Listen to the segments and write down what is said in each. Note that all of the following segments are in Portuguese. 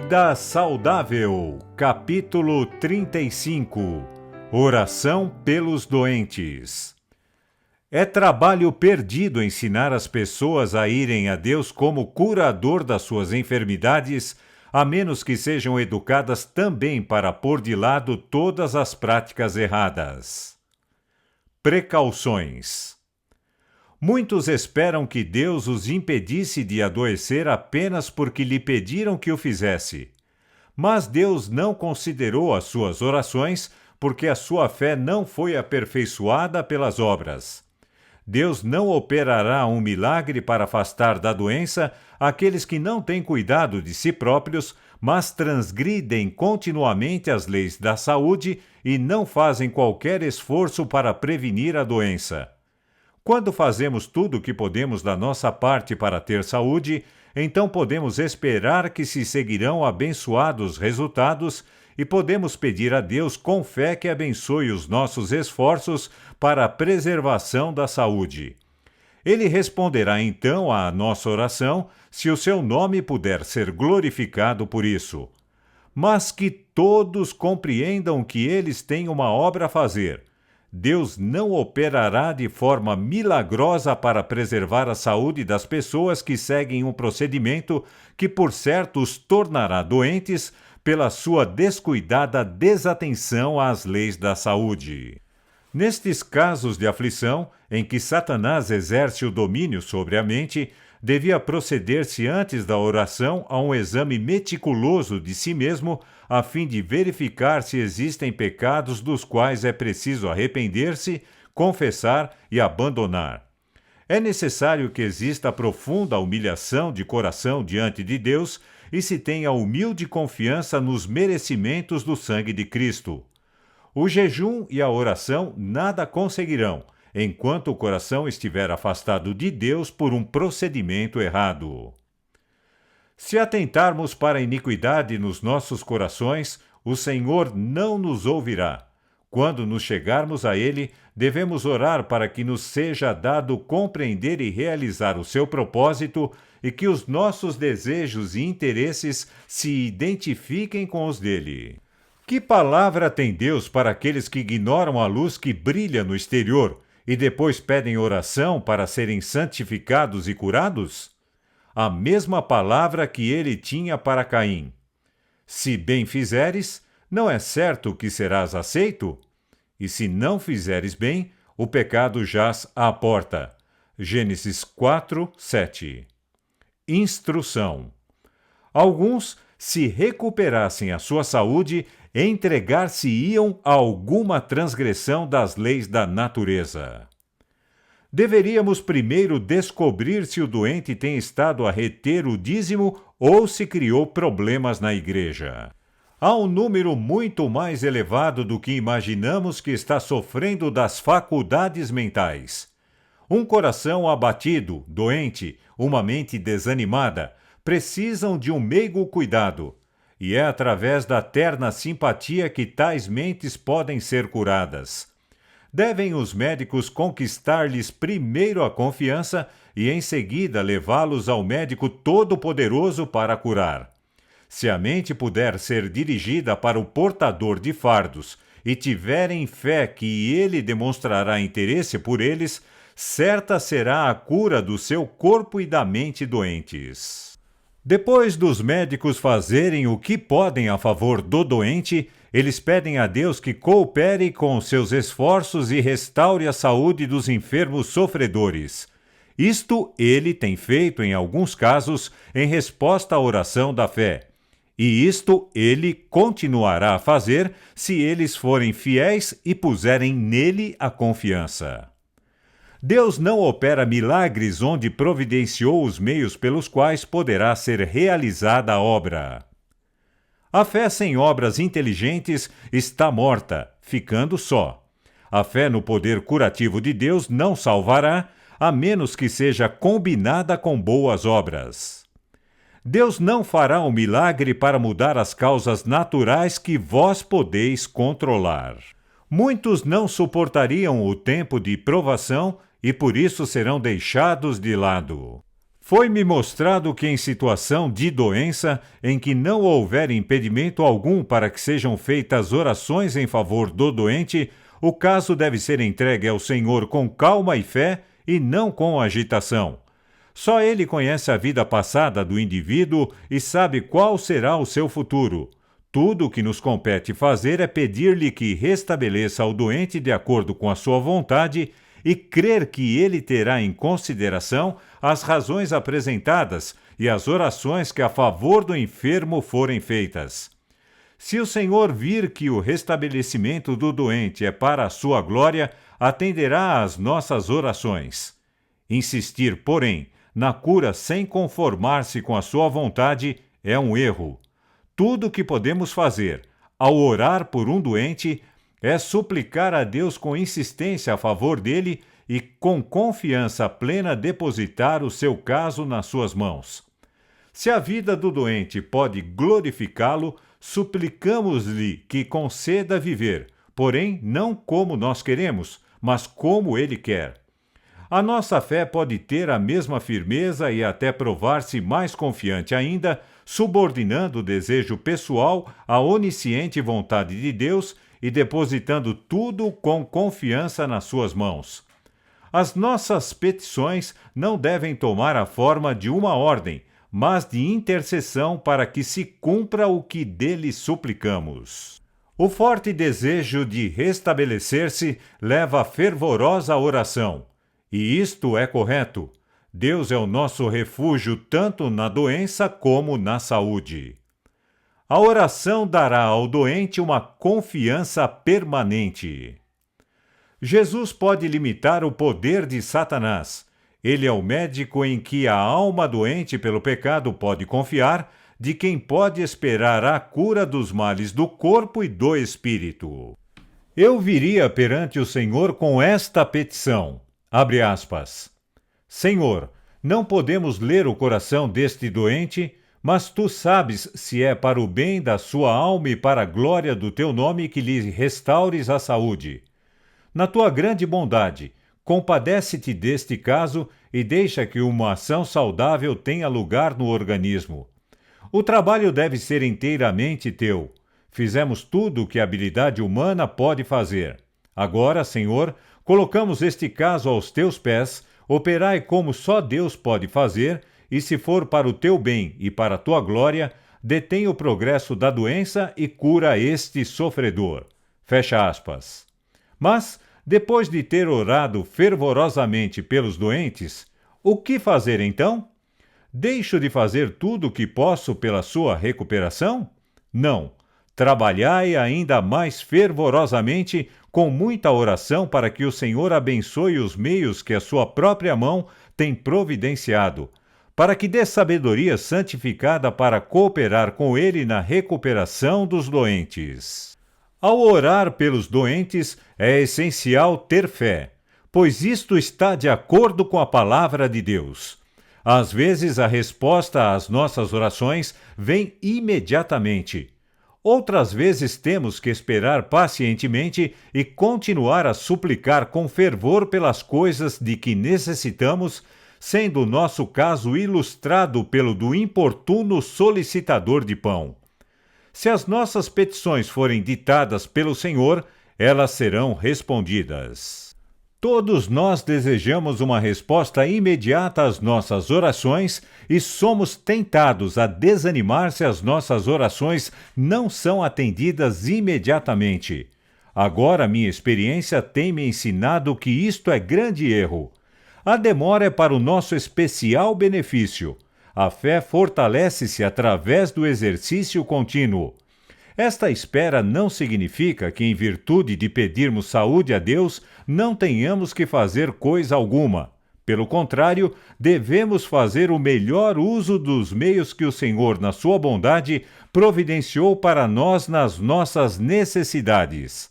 Vida Saudável, capítulo 35. Oração pelos doentes. É trabalho perdido ensinar as pessoas a irem a Deus como curador das suas enfermidades, a menos que sejam educadas também para pôr de lado todas as práticas erradas. Precauções. Muitos esperam que Deus os impedisse de adoecer apenas porque lhe pediram que o fizesse. Mas Deus não considerou as suas orações porque a sua fé não foi aperfeiçoada pelas obras. Deus não operará um milagre para afastar da doença aqueles que não têm cuidado de si próprios, mas transgridem continuamente as leis da saúde e não fazem qualquer esforço para prevenir a doença. Quando fazemos tudo o que podemos da nossa parte para ter saúde, então podemos esperar que se seguirão abençoados resultados e podemos pedir a Deus com fé que abençoe os nossos esforços para a preservação da saúde. Ele responderá então à nossa oração se o seu nome puder ser glorificado por isso. Mas que todos compreendam que eles têm uma obra a fazer. Deus não operará de forma milagrosa para preservar a saúde das pessoas que seguem um procedimento que, por certo, os tornará doentes pela sua descuidada desatenção às leis da saúde. Nestes casos de aflição, em que Satanás exerce o domínio sobre a mente, devia proceder-se antes da oração a um exame meticuloso de si mesmo, a fim de verificar se existem pecados dos quais é preciso arrepender-se, confessar e abandonar. É necessário que exista profunda humilhação de coração diante de Deus e se tenha humilde confiança nos merecimentos do sangue de Cristo. O jejum e a oração nada conseguirão, enquanto o coração estiver afastado de Deus por um procedimento errado. Se atentarmos para a iniquidade nos nossos corações, o Senhor não nos ouvirá. Quando nos chegarmos a Ele, devemos orar para que nos seja dado compreender e realizar o seu propósito e que os nossos desejos e interesses se identifiquem com os dele. Que palavra tem Deus para aqueles que ignoram a luz que brilha no exterior e depois pedem oração para serem santificados e curados? A mesma palavra que ele tinha para Caim. Se bem fizeres, não é certo que serás aceito? E se não fizeres bem, o pecado jaz à porta. Gênesis 4, 7. Instrução. Alguns, se recuperassem a sua saúde, entregar-se-iam a alguma transgressão das leis da natureza. Deveríamos primeiro descobrir se o doente tem estado a reter o dízimo ou se criou problemas na igreja. Há um número muito mais elevado do que imaginamos que está sofrendo das faculdades mentais. Um coração abatido, doente, uma mente desanimada, precisam de um meigo cuidado. E é através da terna simpatia que tais mentes podem ser curadas. Devem os médicos conquistar-lhes primeiro a confiança e em seguida levá-los ao médico todo-poderoso para curar. Se a mente puder ser dirigida para o portador de fardos e tiverem fé que ele demonstrará interesse por eles, certa será a cura do seu corpo e da mente doentes. Depois dos médicos fazerem o que podem a favor do doente, eles pedem a Deus que coopere com seus esforços e restaure a saúde dos enfermos sofredores. Isto ele tem feito, em alguns casos, em resposta à oração da fé. E isto ele continuará a fazer se eles forem fiéis e puserem nele a confiança. Deus não opera milagres onde providenciou os meios pelos quais poderá ser realizada a obra. A fé sem obras inteligentes está morta, ficando só. A fé no poder curativo de Deus não salvará, a menos que seja combinada com boas obras. Deus não fará um milagre para mudar as causas naturais que vós podeis controlar. Muitos não suportariam o tempo de provação e por isso serão deixados de lado. Foi-me mostrado que em situação de doença, em que não houver impedimento algum para que sejam feitas orações em favor do doente, o caso deve ser entregue ao Senhor com calma e fé e não com agitação. Só Ele conhece a vida passada do indivíduo e sabe qual será o seu futuro. Tudo o que nos compete fazer é pedir-lhe que restabeleça o doente de acordo com a sua vontade e crer que ele terá em consideração as razões apresentadas e as orações que a favor do enfermo forem feitas. Se o Senhor vir que o restabelecimento do doente é para a sua glória, atenderá às nossas orações. Insistir, porém, na cura sem conformar-se com a sua vontade é um erro. Tudo o que podemos fazer, ao orar por um doente, é suplicar a Deus com insistência a favor dele e com confiança plena depositar o seu caso nas suas mãos. Se a vida do doente pode glorificá-lo, suplicamos-lhe que conceda viver, porém não como nós queremos, mas como ele quer. A nossa fé pode ter a mesma firmeza e até provar-se mais confiante ainda, subordinando o desejo pessoal à onisciente vontade de Deus e depositando tudo com confiança nas suas mãos. As nossas petições não devem tomar a forma de uma ordem, mas de intercessão para que se cumpra o que dele suplicamos. O forte desejo de restabelecer-se leva à fervorosa oração. E isto é correto. Deus é o nosso refúgio tanto na doença como na saúde. A oração dará ao doente uma confiança permanente. Jesus pode limitar o poder de Satanás. Ele é o médico em que a alma doente pelo pecado pode confiar, de quem pode esperar a cura dos males do corpo e do espírito. Eu viria perante o Senhor com esta petição. Abre aspas. Senhor, não podemos ler o coração deste doente, mas tu sabes se é para o bem da sua alma e para a glória do teu nome que lhe restaures a saúde. Na tua grande bondade, compadece-te deste caso e deixa que uma ação saudável tenha lugar no organismo. O trabalho deve ser inteiramente teu. Fizemos tudo o que a habilidade humana pode fazer. Agora, Senhor, colocamos este caso aos teus pés, operai como só Deus pode fazer, e se for para o teu bem e para a tua glória, detém o progresso da doença e cura este sofredor. Fecha aspas. Mas, depois de ter orado fervorosamente pelos doentes, o que fazer então? Deixo de fazer tudo o que posso pela sua recuperação? Não. Trabalhai ainda mais fervorosamente, com muita oração, para que o Senhor abençoe os meios que a sua própria mão tem providenciado, para que dê sabedoria santificada para cooperar com ele na recuperação dos doentes. Ao orar pelos doentes, é essencial ter fé, pois isto está de acordo com a palavra de Deus. Às vezes, a resposta às nossas orações vem imediatamente. Outras vezes temos que esperar pacientemente e continuar a suplicar com fervor pelas coisas de que necessitamos, sendo o nosso caso ilustrado pelo do importuno solicitador de pão. Se as nossas petições forem ditadas pelo Senhor, elas serão respondidas. Todos nós desejamos uma resposta imediata às nossas orações e somos tentados a desanimar se as nossas orações não são atendidas imediatamente. Agora, minha experiência tem me ensinado que isto é grande erro. A demora é para o nosso especial benefício. A fé fortalece-se através do exercício contínuo. Esta espera não significa que, em virtude de pedirmos saúde a Deus, não tenhamos que fazer coisa alguma. Pelo contrário, devemos fazer o melhor uso dos meios que o Senhor, na sua bondade, providenciou para nós nas nossas necessidades.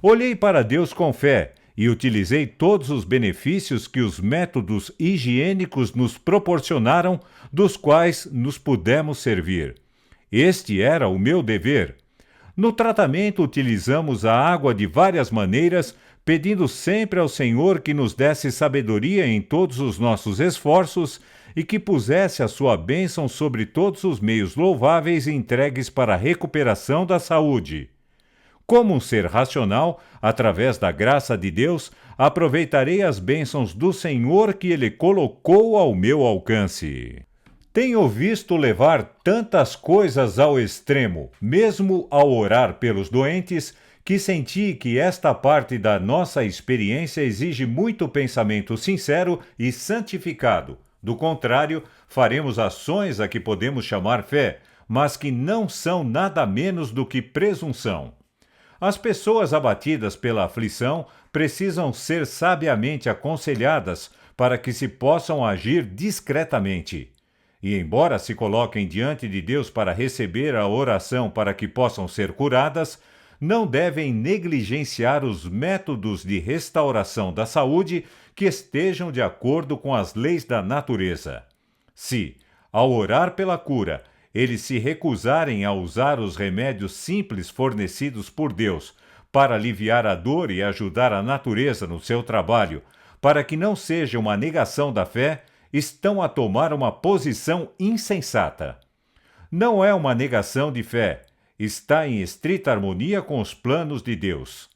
Olhei para Deus com fé e utilizei todos os benefícios que os métodos higiênicos nos proporcionaram, dos quais nos pudemos servir. Este era o meu dever. No tratamento, utilizamos a água de várias maneiras, pedindo sempre ao Senhor que nos desse sabedoria em todos os nossos esforços e que pusesse a sua bênção sobre todos os meios louváveis entregues para a recuperação da saúde. Como um ser racional, através da graça de Deus, aproveitarei as bênçãos do Senhor que Ele colocou ao meu alcance. Tenho visto levar tantas coisas ao extremo, mesmo ao orar pelos doentes, que senti que esta parte da nossa experiência exige muito pensamento sincero e santificado. Do contrário, faremos ações a que podemos chamar fé, mas que não são nada menos do que presunção. As pessoas abatidas pela aflição precisam ser sabiamente aconselhadas para que se possam agir discretamente. E embora se coloquem diante de Deus para receber a oração para que possam ser curadas, não devem negligenciar os métodos de restauração da saúde que estejam de acordo com as leis da natureza. Se, ao orar pela cura, eles se recusarem a usar os remédios simples fornecidos por Deus para aliviar a dor e ajudar a natureza no seu trabalho, para que não seja uma negação da fé, estão a tomar uma posição insensata. Não é uma negação de fé, está em estrita harmonia com os planos de Deus.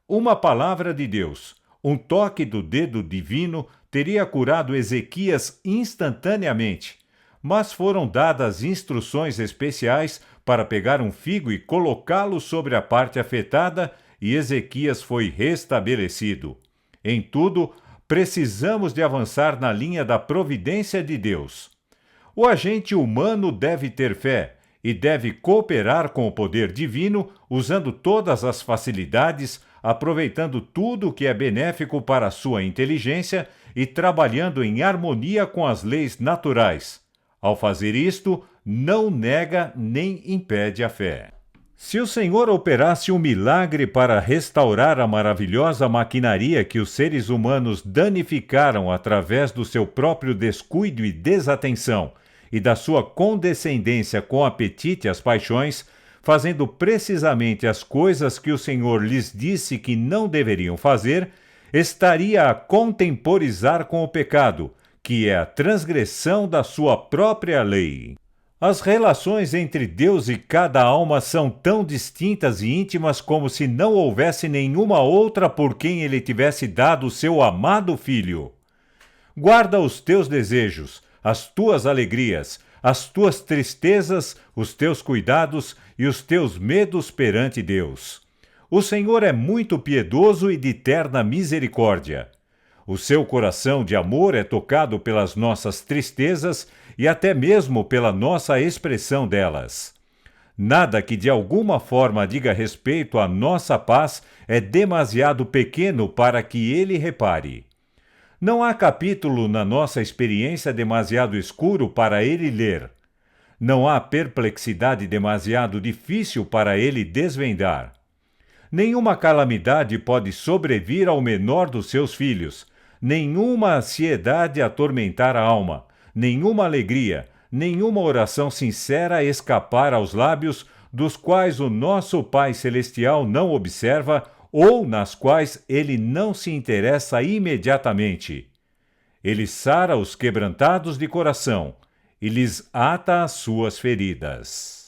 Uma palavra de Deus, um toque do dedo divino, teria curado Ezequias instantaneamente, mas foram dadas instruções especiais para pegar um figo e colocá-lo sobre a parte afetada, e Ezequias foi restabelecido. Em tudo, precisamos de avançar na linha da providência de Deus. O agente humano deve ter fé e deve cooperar com o poder divino, usando todas as facilidades, aproveitando tudo que é benéfico para a sua inteligência e trabalhando em harmonia com as leis naturais. Ao fazer isto, não nega nem impede a fé. Se o Senhor operasse um milagre para restaurar a maravilhosa maquinaria que os seres humanos danificaram através do seu próprio descuido e desatenção, e da sua condescendência com o apetite e as paixões, fazendo precisamente as coisas que o Senhor lhes disse que não deveriam fazer, estaria a contemporizar com o pecado, que é a transgressão da sua própria lei. As relações entre Deus e cada alma são tão distintas e íntimas como se não houvesse nenhuma outra por quem ele tivesse dado o seu amado Filho. Guarda os teus desejos, as tuas alegrias, as tuas tristezas, os teus cuidados e os teus medos perante Deus. O Senhor é muito piedoso e de terna misericórdia. O seu coração de amor é tocado pelas nossas tristezas e até mesmo pela nossa expressão delas. Nada que de alguma forma diga respeito à nossa paz é demasiado pequeno para que ele repare. Não há capítulo na nossa experiência demasiado escuro para ele ler. Não há perplexidade demasiado difícil para ele desvendar. Nenhuma calamidade pode sobrevir ao menor dos seus filhos, nenhuma ansiedade atormentar a alma, nenhuma alegria, nenhuma oração sincera escapar aos lábios, dos quais o nosso Pai Celestial não observa ou nas quais ele não se interessa imediatamente. Ele sara os quebrantados de coração e lhes ata as suas feridas.